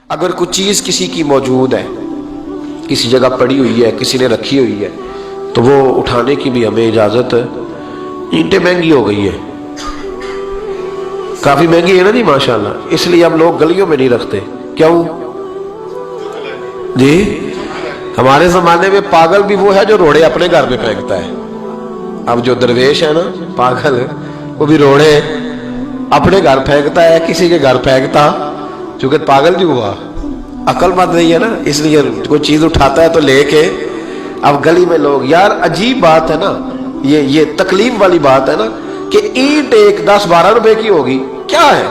اگر کوئی چیز کسی کی موجود ہے، کسی جگہ پڑی ہوئی ہے، کسی نے رکھی ہوئی ہے، تو وہ اٹھانے کی بھی ہمیں اجازت ہے۔ اینٹیں مہنگی ہو گئی ہے، کافی مہنگی ہے نا جی ماشاءاللہ، اس لیے ہم لوگ گلیوں میں نہیں رکھتے۔ کیوں جی؟ ہمارے زمانے میں پاگل بھی وہ ہے جو روڑے اپنے گھر پہ پھینکتا ہے۔ اب جو درویش ہے نا پاگل، وہ بھی روڑے اپنے گھر پھینکتا ہے، کسی کے گھر پھینکتا، چونکہ پاگل جو ہوا، عقل مند نہیں ہے نا، اس لیے کوئی چیز اٹھاتا ہے تو لے کے۔ اب گلی میں لوگ، یار عجیب بات ہے نا، یہ تکلیف والی بات ہے نا کہ اینٹ ایک 10-12 روپے کی ہوگی، کیا ہے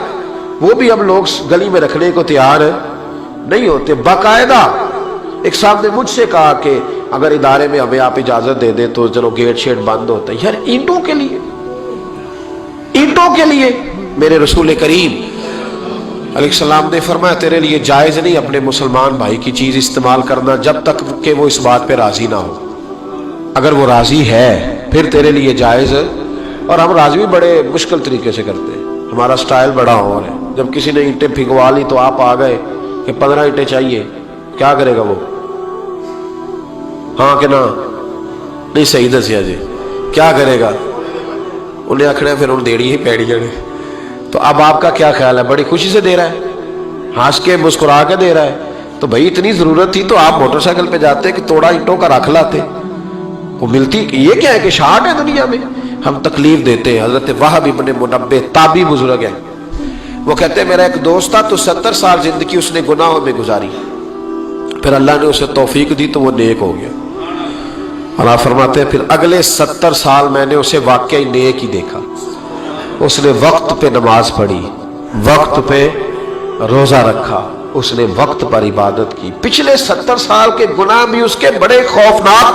وہ بھی ہم لوگ گلی میں رکھنے کو تیار نہیں ہوتے۔ باقاعدہ ایک صاحب نے مجھ سے کہا کہ اگر ادارے میں ہمیں آپ اجازت دے دیں تو چلو گیٹ شیٹ بند ہوتا ہے۔ یار اینٹوں کے لیے، اینٹوں کے لیے میرے رسول کریم علیہ السلام نے فرمایا تیرے لیے جائز نہیں اپنے مسلمان بھائی کی چیز استعمال کرنا جب تک کہ وہ اس بات پہ راضی نہ ہو۔ اگر وہ راضی ہے پھر تیرے لیے جائز ہے۔ اور ہم راضی بھی بڑے مشکل طریقے سے کرتے ہیں، ہمارا سٹائل بڑا اور ہے۔ جب کسی نے اینٹیں پھگوا لی تو آپ آ گئے کہ 15 اینٹیں چاہیے، کیا کرے گا وہ؟ ہاں کہ نہ؟ نہیں صحیح دسیا جی، کیا کرے گا؟ انہیں آخنا پھر انہیں دیڑی ہی پیڑی جانے۔ تو اب آپ کا کیا خیال ہے؟ بڑی خوشی سے دے رہا ہے، ہنس کے مسکرا کے دے رہا ہے، تو بھائی اتنی ضرورت تھی تو آپ موٹر سائیکل پہ جاتے کہ توڑا اینٹوں کا رکھ لاتے، وہ ملتی۔ یہ کیا ہے کہ شارٹ ہے دنیا میں، ہم تکلیف دیتے ہیں۔ حضرت وہب ابن منبہ تابعی بزرگ ہے، وہ کہتے ہیں میرا ایک دوست تھا تو 70 سال زندگی اس نے گناہوں میں گزاری، پھر اللہ نے اسے توفیق دی تو وہ نیک ہو گیا۔ اللہ فرماتے ہیں پھر اگلے 70 سال میں نے اسے واقعی نیک ہی دیکھا، اس نے وقت پہ نماز پڑھی، وقت پہ روزہ رکھا، اس نے وقت پر عبادت کی۔ پچھلے 70 سال کے گناہ بھی اس کے بڑے خوفناک،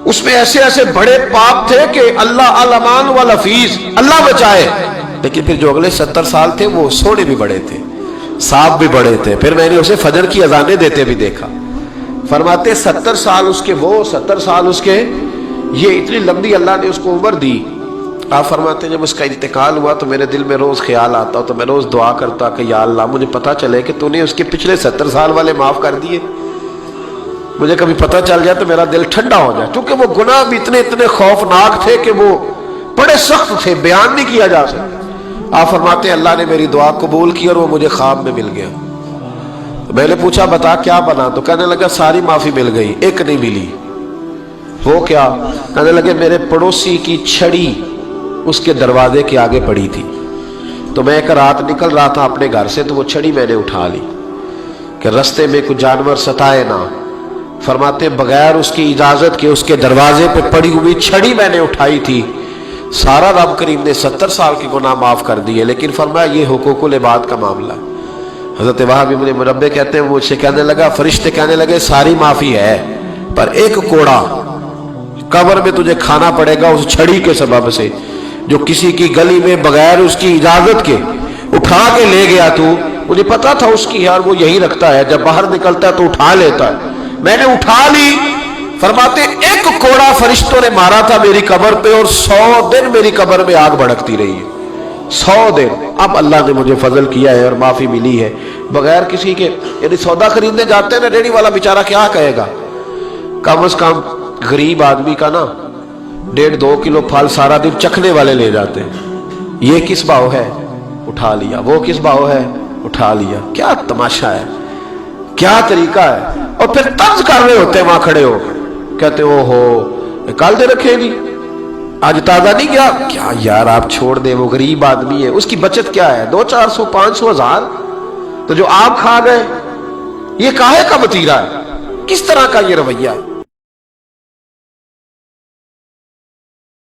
اس میں ایسے ایسے بڑے پاپ تھے کہ اللہ الامان والحفیظ، اللہ بچائے۔ لیکن پھر جو اگلے 70 سال تھے وہ سونے بھی بڑے تھے، صاحب بھی بڑے تھے۔ پھر میں نے اسے فجر کی اذانیں دیتے بھی دیکھا۔ فرماتے 70 سال اس کے وہ، 70 سال اس کے یہ، اتنی لمبی اللہ نے اس کو عمر دی۔ آپ فرماتے ہیں جب اس کا انتقال ہوا تو میرے دل میں روز خیال آتا تو میں روز دعا کرتا کہ یا اللہ مجھے پتہ چلے کہ تو نے اس کے پچھلے 70 سال والے معاف کر دیے، مجھے کبھی پتہ چل جائے تو میرا دل ٹھنڈا ہو جائے، کیونکہ وہ گناہ بھی اتنے خوفناک تھے کہ وہ بڑے سخت تھے، بیان نہیں کیا جا سکتا۔ آپ فرماتے ہیں اللہ نے میری دعا قبول کی اور وہ مجھے خواب میں مل گیا۔ میں نے پوچھا بتا کیا بنا؟ تو کہنے لگا ساری معافی مل گئی، ایک نہیں ملی۔ وہ کیا؟ کہنے لگے میرے پڑوسی کی چھڑی اس کے دروازے کے آگے پڑی تھی، تو میں ایک رات نکل رہا تھا اپنے گھر سے تو وہ چھڑی میں نے اٹھا لی کہ رستے میں کوئی جانور ستائے نہ۔ فرماتے بغیر اس کی اجازت کے اس کے دروازے پہ پڑی ہوئی چھڑی میں نے اٹھائی تھی۔ سارا رب کریم نے 70 سال کے گناہ معاف کر دیے، لیکن فرمایا یہ حقوق العباد کا معاملہ ہے۔ حضرت وہب ابن منبہ کہتے ہیں مجھ سے کہنے لگا، فرشتے کہنے لگے ساری معافی ہے پر ایک کوڑا قبر میں تجھے کھانا پڑے گا اس چھڑی کے سبب سے جو کسی کی گلی میں بغیر اس کی اجازت کے اٹھا کے لے گیا۔ تو مجھے پتا تھا اس کی، یار وہ یہی رکھتا ہے، جب باہر نکلتا ہے تو اٹھا لیتا ہے، میں نے اٹھا لی۔ فرماتے ایک کوڑا فرشتوں نے مارا تھا میری قبر پہ اور 100 دن میری قبر میں آگ بھڑکتی رہی ہے، 100 دن۔ اب اللہ نے مجھے فضل کیا ہے اور معافی ملی ہے بغیر کسی کے۔ یعنی سودا خریدنے جاتے ہیں نا ریڑھی والا بیچارہ کیا کہے گا؟ کم از کم غریب آدمی کا نا 1.5-2 کلو پھل سارا دن چکھنے والے لے جاتے ہیں۔ یہ کس بھاؤ ہے؟ اٹھا لیا۔ وہ کس بھاؤ ہے؟ اٹھا لیا۔ کیا تماشا ہے، کیا طریقہ ہے۔ اور پھر طرز کر رہے ہوتے ہیں وہاں کھڑے ہو، کہتے او ہو کل دے رکھے گی آج تازہ نہیں کیا؟ کیا یار آپ چھوڑ دیں، وہ غریب آدمی ہے، اس کی بچت کیا ہے؟ 200-400 500 1000، تو جو آپ کھا گئے یہ کاہے کا وتیرہ ہے؟ کس طرح کا یہ رویہ ہے؟